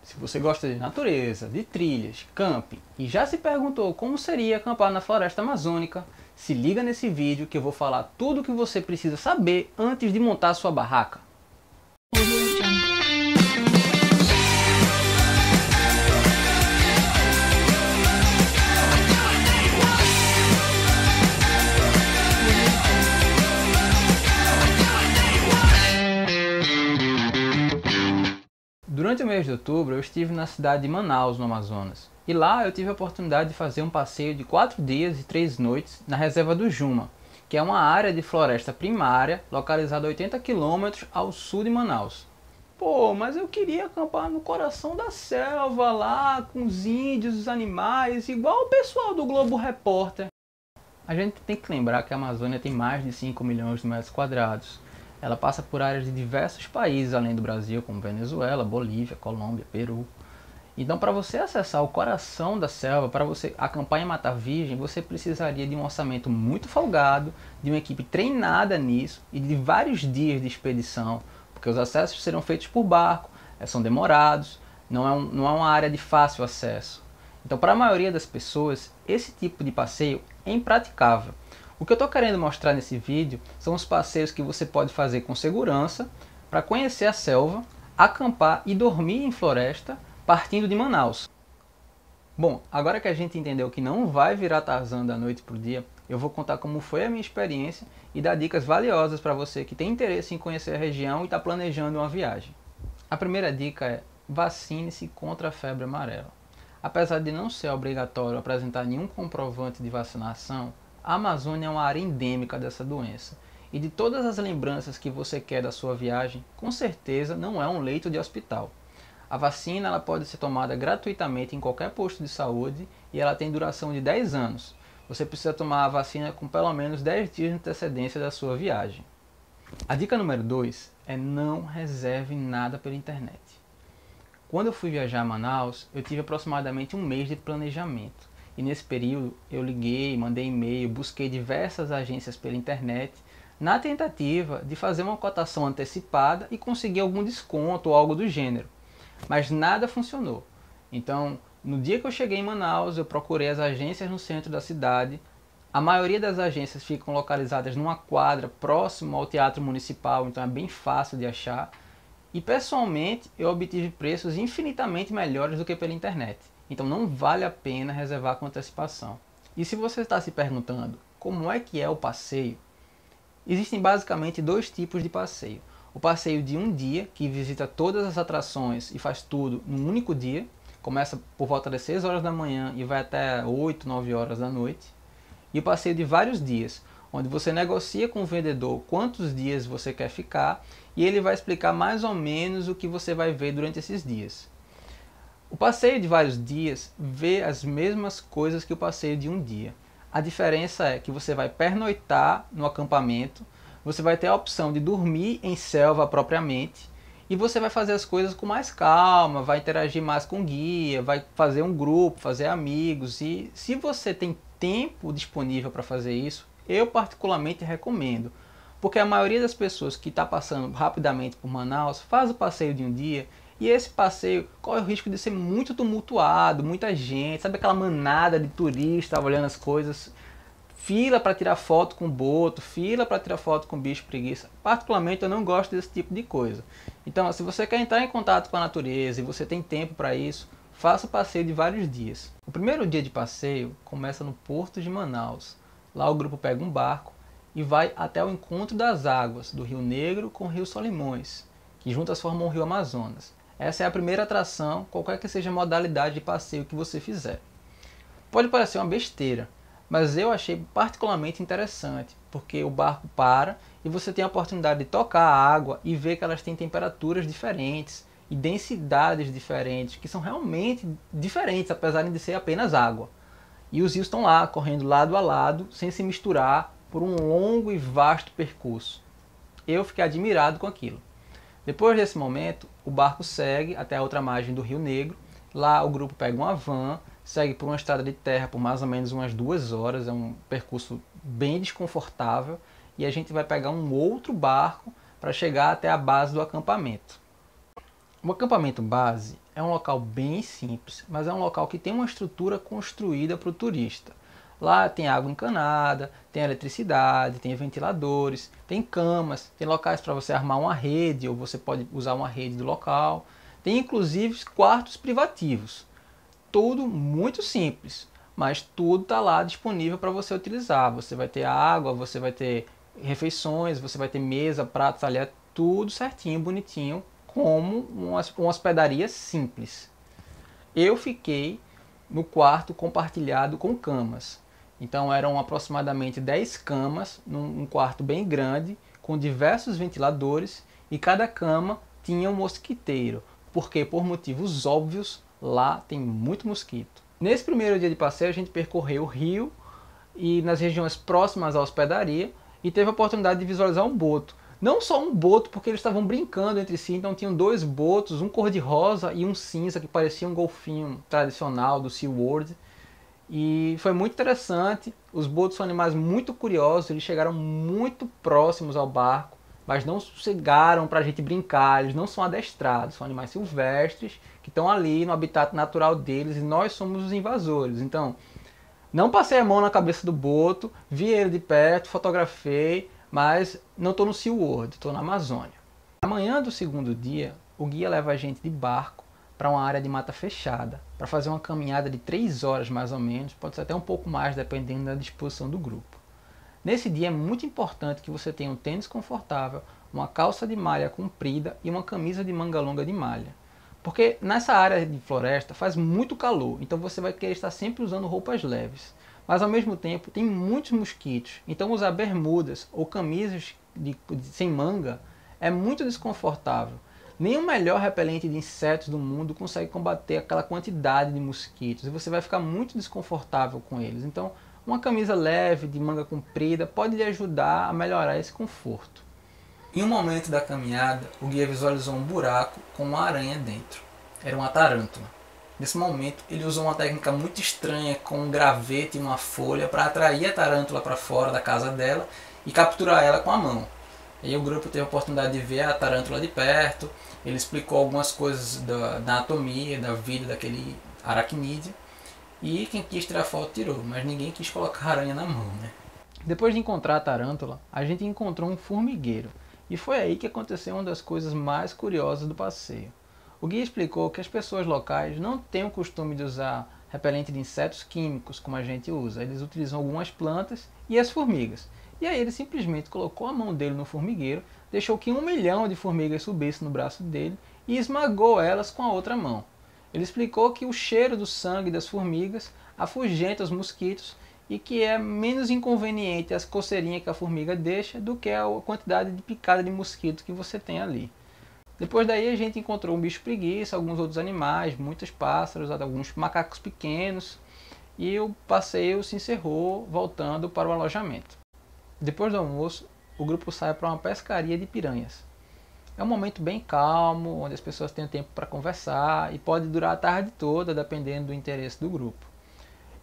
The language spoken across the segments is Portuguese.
Se você gosta de natureza, de trilhas, camping e já se perguntou como seria acampar na floresta amazônica, se liga nesse vídeo que eu vou falar tudo o que você precisa saber antes de montar sua barraca. Durante o mês de outubro eu estive na cidade de Manaus, no Amazonas, e lá eu tive a oportunidade de fazer um passeio de 4 dias e 3 noites na reserva do Juma, que é uma área de floresta primária localizada a 80 km ao sul de Manaus. Pô, mas eu queria acampar no coração da selva lá, com os índios, os animais, igual o pessoal do Globo Repórter. A gente tem que lembrar que a Amazônia tem mais de 5 milhões de metros quadrados. Ela passa por áreas de diversos países além do Brasil, como Venezuela, Bolívia, Colômbia, Peru. Então, para você acessar o coração da selva, para você acampar em Mata Virgem, você precisaria de um orçamento muito folgado, de uma equipe treinada nisso e de vários dias de expedição, porque os acessos serão feitos por barco, são demorados, não é uma área de fácil acesso. Então, para a maioria das pessoas, esse tipo de passeio é impraticável. O que eu estou querendo mostrar nesse vídeo são os passeios que você pode fazer com segurança para conhecer a selva, acampar e dormir em floresta partindo de Manaus. Bom, agora que a gente entendeu que não vai virar Tarzan da noite para o dia, eu vou contar como foi a minha experiência e dar dicas valiosas para você que tem interesse em conhecer a região e está planejando uma viagem. A primeira dica é: vacine-se contra a febre amarela. Apesar de não ser obrigatório apresentar nenhum comprovante de vacinação, a Amazônia é uma área endêmica dessa doença. E de todas as lembranças que você quer da sua viagem, com certeza não é um leito de hospital. A vacina ela pode ser tomada gratuitamente em qualquer posto de saúde e ela tem duração de 10 anos. Você precisa tomar a vacina com pelo menos 10 dias de antecedência da sua viagem. A dica número 2 é: não reserve nada pela internet. Quando eu fui viajar a Manaus, eu tive aproximadamente um mês de planejamento. E nesse período eu liguei, mandei e-mail, busquei diversas agências pela internet, na tentativa de fazer uma cotação antecipada e conseguir algum desconto ou algo do gênero. Mas nada funcionou. Então, no dia que eu cheguei em Manaus, eu procurei as agências no centro da cidade. A maioria das agências ficam localizadas numa quadra próximo ao Teatro Municipal, então é bem fácil de achar. E pessoalmente eu obtive preços infinitamente melhores do que pela internet. Então não vale a pena reservar com antecipação. E se você está se perguntando como é que é o passeio, existem basicamente dois tipos de passeio. O passeio de um dia, que visita todas as atrações e faz tudo num único dia, começa por volta das 6 horas da manhã e vai até 8, 9 horas da noite. E o passeio de vários dias, onde você negocia com o vendedor quantos dias você quer ficar e ele vai explicar mais ou menos o que você vai ver durante esses dias. O passeio de vários dias vê as mesmas coisas que o passeio de um dia. A diferença é que você vai pernoitar no acampamento, você vai ter a opção de dormir em selva propriamente e você vai fazer as coisas com mais calma, vai interagir mais com o guia, vai fazer um grupo, fazer amigos. E se você tem tempo disponível para fazer isso, eu particularmente recomendo, porque a maioria das pessoas que está passando rapidamente por Manaus faz o passeio de um dia. E esse passeio corre o risco de ser muito tumultuado, muita gente, sabe aquela manada de turistas olhando as coisas, fila para tirar foto com boto, fila para tirar foto com bicho preguiça. Particularmente eu não gosto desse tipo de coisa. Então, se você quer entrar em contato com a natureza e você tem tempo para isso, faça o passeio de vários dias. O primeiro dia de passeio começa no Porto de Manaus. Lá o grupo pega um barco e vai até o encontro das águas do Rio Negro com o Rio Solimões, que juntas formam o Rio Amazonas. Essa é a primeira atração, qualquer que seja a modalidade de passeio que você fizer. Pode parecer uma besteira, mas eu achei particularmente interessante, porque o barco para e você tem a oportunidade de tocar a água e ver que elas têm temperaturas diferentes e densidades diferentes, que são realmente diferentes, apesar de ser apenas água. E os rios estão lá, correndo lado a lado, sem se misturar, por um longo e vasto percurso. Eu fiquei admirado com aquilo. Depois desse momento, o barco segue até a outra margem do Rio Negro. Lá o grupo pega uma van, segue por uma estrada de terra por mais ou menos umas 2 horas. É um percurso bem desconfortável. E a gente vai pegar um outro barco para chegar até a base do acampamento. O acampamento base é um local bem simples, mas é um local que tem uma estrutura construída para o turista. Lá tem água encanada, tem eletricidade, tem ventiladores, tem camas, tem locais para você armar uma rede, ou você pode usar uma rede do local. Tem inclusive quartos privativos. Tudo muito simples, mas tudo está lá disponível para você utilizar. Você vai ter água, você vai ter refeições, você vai ter mesa, pratos, talher, tudo certinho, bonitinho, como uma hospedaria simples. Eu fiquei no quarto compartilhado com camas. Então eram aproximadamente 10 camas, num quarto bem grande, com diversos ventiladores, e cada cama tinha um mosquiteiro, porque por motivos óbvios lá tem muito mosquito. Nesse primeiro dia de passeio a gente percorreu o rio e nas regiões próximas à hospedaria e teve a oportunidade de visualizar um boto. Não só um boto, porque eles estavam brincando entre si, então tinham dois botos, um cor-de-rosa e um cinza, que parecia um golfinho tradicional do SeaWorld. E foi muito interessante, os botos são animais muito curiosos, eles chegaram muito próximos ao barco, mas não sossegaram para a gente brincar, eles não são adestrados, são animais silvestres que estão ali no habitat natural deles e nós somos os invasores. Então, não passei a mão na cabeça do boto, vi ele de perto, fotografei, mas não estou no SeaWorld, estou na Amazônia. Na manhã do segundo dia, o guia leva a gente de barco para uma área de mata fechada, para fazer uma caminhada de 3 horas mais ou menos, pode ser até um pouco mais dependendo da disposição do grupo. Nesse dia é muito importante que você tenha um tênis confortável, uma calça de malha comprida e uma camisa de manga longa de malha. Porque nessa área de floresta faz muito calor, então você vai querer estar sempre usando roupas leves. Mas ao mesmo tempo tem muitos mosquitos, então usar bermudas ou camisas sem manga é muito desconfortável. Nem o melhor repelente de insetos do mundo consegue combater aquela quantidade de mosquitos e você vai ficar muito desconfortável com eles. Então, uma camisa leve, de manga comprida, pode lhe ajudar a melhorar esse conforto. Em um momento da caminhada, o guia visualizou um buraco com uma aranha dentro. Era uma tarântula. Nesse momento, ele usou uma técnica muito estranha com um gravete e uma folha para atrair a tarântula para fora da casa dela e capturar ela com a mão. Aí o grupo teve a oportunidade de ver a tarântula de perto, ele explicou algumas coisas da anatomia, da vida daquele aracnídeo, e quem quis tirar foto tirou, mas ninguém quis colocar a aranha na mão, né? Depois de encontrar a tarântula, a gente encontrou um formigueiro, e foi aí que aconteceu uma das coisas mais curiosas do passeio. O guia explicou que as pessoas locais não têm o costume de usar repelente de insetos químicos como a gente usa, eles utilizam algumas plantas e as formigas. E aí ele simplesmente colocou a mão dele no formigueiro, deixou que 1 milhão de formigas subisse no braço dele e esmagou elas com a outra mão. Ele explicou que o cheiro do sangue das formigas afugenta os mosquitos e que é menos inconveniente as coceirinhas que a formiga deixa do que a quantidade de picada de mosquito que você tem ali. Depois daí a gente encontrou um bicho preguiça, alguns outros animais, muitos pássaros, alguns macacos pequenos e o passeio se encerrou voltando para o alojamento. Depois do almoço, o grupo sai para uma pescaria de piranhas. É um momento bem calmo, onde as pessoas têm tempo para conversar e pode durar a tarde toda, dependendo do interesse do grupo.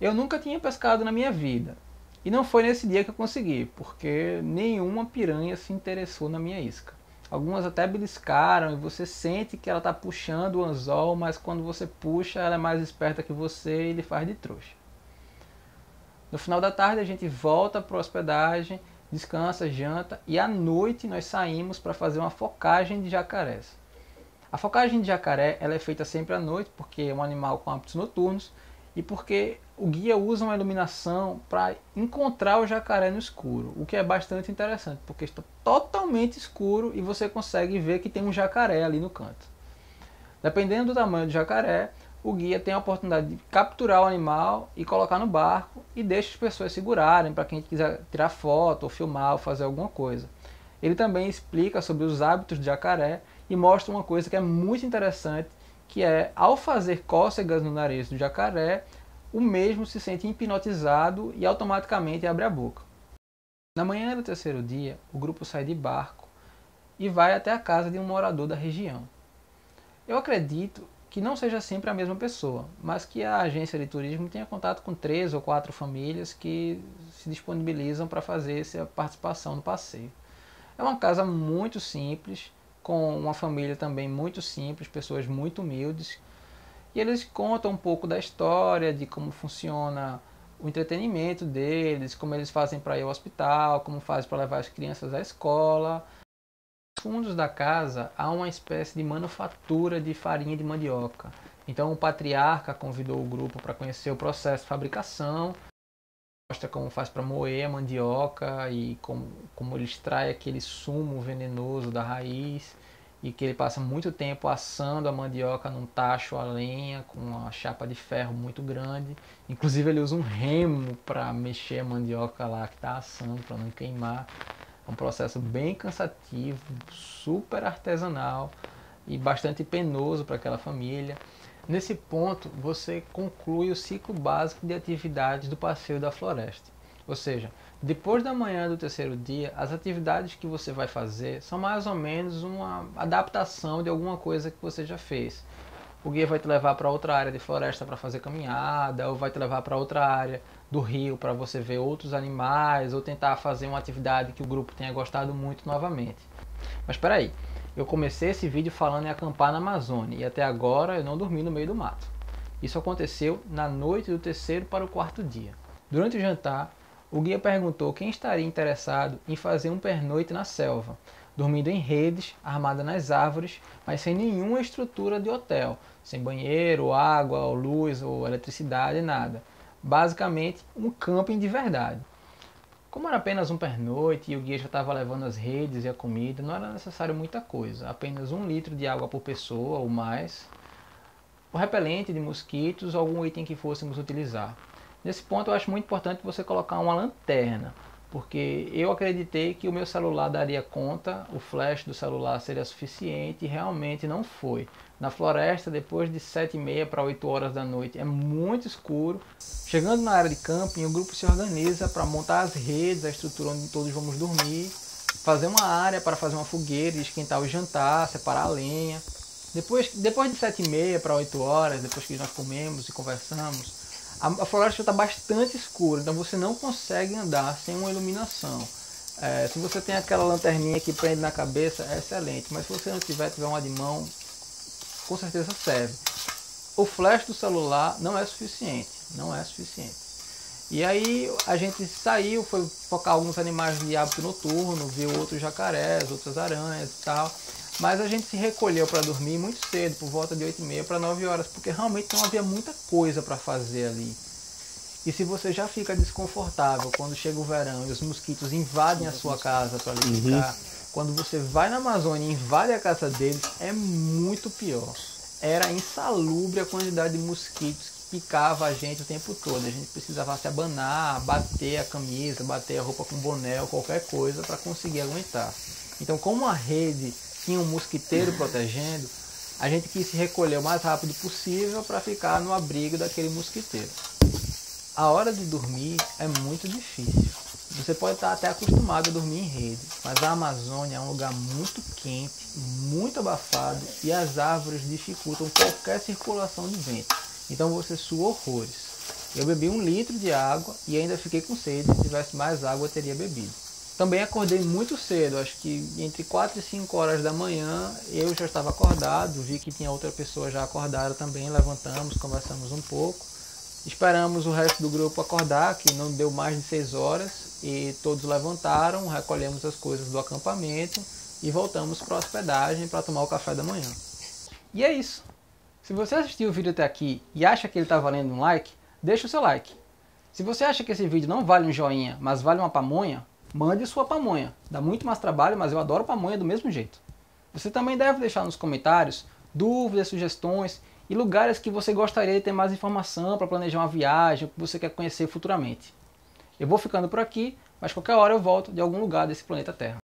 Eu nunca tinha pescado na minha vida, e não foi nesse dia que eu consegui, porque nenhuma piranha se interessou na minha isca. Algumas até beliscaram e você sente que ela está puxando o anzol, mas quando você puxa ela é mais esperta que você e ele faz de trouxa. No final da tarde a gente volta para a hospedagem, descansa, janta e à noite nós saímos para fazer uma focagem de jacarés. A focagem de jacaré ela é feita sempre à noite porque é um animal com hábitos noturnos e porque o guia usa uma iluminação para encontrar o jacaré no escuro, o que é bastante interessante porque está totalmente escuro e você consegue ver que tem um jacaré ali no canto. Dependendo do tamanho do jacaré, o guia tem a oportunidade de capturar o animal e colocar no barco e deixa as pessoas segurarem para quem quiser tirar foto ou filmar ou fazer alguma coisa. Ele também explica sobre os hábitos do jacaré e mostra uma coisa que é muito interessante, que é ao fazer cócegas no nariz do jacaré, o mesmo se sente hipnotizado e automaticamente abre a boca. Na manhã do terceiro dia, o grupo sai de barco e vai até a casa de um morador da região. Eu acredito que não seja sempre a mesma pessoa, mas que a agência de turismo tenha contato com 3 ou 4 famílias que se disponibilizam para fazer essa participação no passeio. É uma casa muito simples, com uma família também muito simples, pessoas muito humildes. E eles contam um pouco da história, de como funciona o entretenimento deles, como eles fazem para ir ao hospital, como fazem para levar as crianças à escola. Nos fundos da casa há uma espécie de manufatura de farinha de mandioca. Então o patriarca convidou o grupo para conhecer o processo de fabricação, mostra como faz para moer a mandioca e como ele extrai aquele sumo venenoso da raiz, e que ele passa muito tempo assando a mandioca num tacho a lenha com uma chapa de ferro muito grande. Inclusive ele usa um remo para mexer a mandioca lá que está assando, para não queimar. É um processo bem cansativo, super artesanal e bastante penoso para aquela família. Nesse ponto, você conclui o ciclo básico de atividades do passeio da floresta. Ou seja, depois da manhã do terceiro dia, as atividades que você vai fazer são mais ou menos uma adaptação de alguma coisa que você já fez. O guia vai te levar para outra área de floresta para fazer caminhada, ou vai te levar para outra área do rio para você ver outros animais, ou tentar fazer uma atividade que o grupo tenha gostado muito novamente. Mas espera aí, eu comecei esse vídeo falando em acampar na Amazônia e até agora eu não dormi no meio do mato. Isso aconteceu na noite do terceiro para o quarto dia. Durante o jantar, o guia perguntou quem estaria interessado em fazer um pernoite na selva, dormindo em redes, armada nas árvores, mas sem nenhuma estrutura de hotel, sem banheiro, água, ou luz, ou eletricidade, nada. Basicamente, um camping de verdade. Como era apenas um pernoite e o guia já estava levando as redes e a comida, não era necessário muita coisa, apenas 1 litro de água por pessoa ou mais, o repelente de mosquitos ou algum item que fôssemos utilizar. Nesse ponto eu acho muito importante você colocar uma lanterna, porque eu acreditei que o meu celular daria conta, o flash do celular seria suficiente e realmente não foi. Na floresta, depois de 7h30 para 8 horas da noite, é muito escuro. Chegando na área de camping, o grupo se organiza para montar as redes, a estrutura onde todos vamos dormir, fazer uma área para fazer uma fogueira, esquentar o jantar, separar a lenha. Depois de 7h30 para 8 horas, depois que nós comemos e conversamos, a floresta está bastante escura, então você não consegue andar sem uma iluminação. Se você tem aquela lanterninha que prende na cabeça, é excelente, mas se você não tiver uma de mão, com certeza serve. O flash do celular não é suficiente, não é suficiente. E aí a gente saiu, foi focar alguns animais de hábito noturno, viu outros jacarés, outras aranhas e tal. Mas a gente se recolheu para dormir muito cedo, por volta de 8h30 para 9 horas, porque realmente não havia muita coisa para fazer ali. E se você já fica desconfortável quando chega o verão e os mosquitos invadem a sua casa para lhe picar, quando você vai na Amazônia e invade a casa deles, é muito pior. Era insalubre a quantidade de mosquitos que picava a gente o tempo todo. A gente precisava se abanar, bater a camisa, bater a roupa com boné ou qualquer coisa para conseguir aguentar. Então, como a rede tinha um mosquiteiro protegendo, a gente quis se recolher o mais rápido possível para ficar no abrigo daquele mosquiteiro. A hora de dormir é muito difícil. Você pode estar até acostumado a dormir em rede, mas a Amazônia é um lugar muito quente, muito abafado e as árvores dificultam qualquer circulação de vento. Então você sua horrores. Eu bebi 1 litro de água e ainda fiquei com sede. Se tivesse mais água eu teria bebido. Também acordei muito cedo, acho que entre 4 e 5 horas da manhã eu já estava acordado, vi que tinha outra pessoa já acordada também, levantamos, conversamos um pouco. Esperamos o resto do grupo acordar, que não deu mais de 6 horas, e todos levantaram, recolhemos as coisas do acampamento e voltamos para a hospedagem para tomar o café da manhã. E é isso. Se você assistiu o vídeo até aqui e acha que ele está valendo um like, deixa o seu like. Se você acha que esse vídeo não vale um joinha, mas vale uma pamonha, mande sua pamonha. Dá muito mais trabalho, mas eu adoro pamonha do mesmo jeito. Você também deve deixar nos comentários dúvidas, sugestões e lugares que você gostaria de ter mais informação para planejar uma viagem, que você quer conhecer futuramente. Eu vou ficando por aqui, mas qualquer hora eu volto de algum lugar desse planeta Terra.